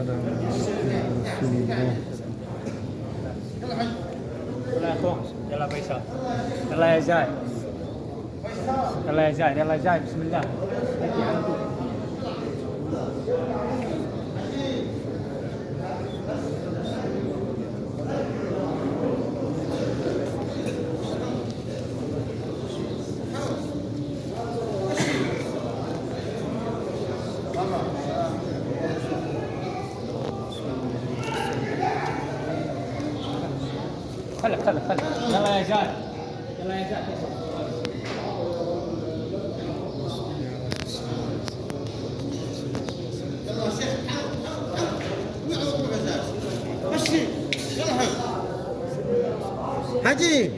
والسلام على رسول الله. يلا يا اخوان، يلا فيصل، يلا يا زايد، يلا يا زايد، يلا يا زايد، بسم الله. هدي على طول. خلك يلا يا زايد، يلا يا زايد. حجي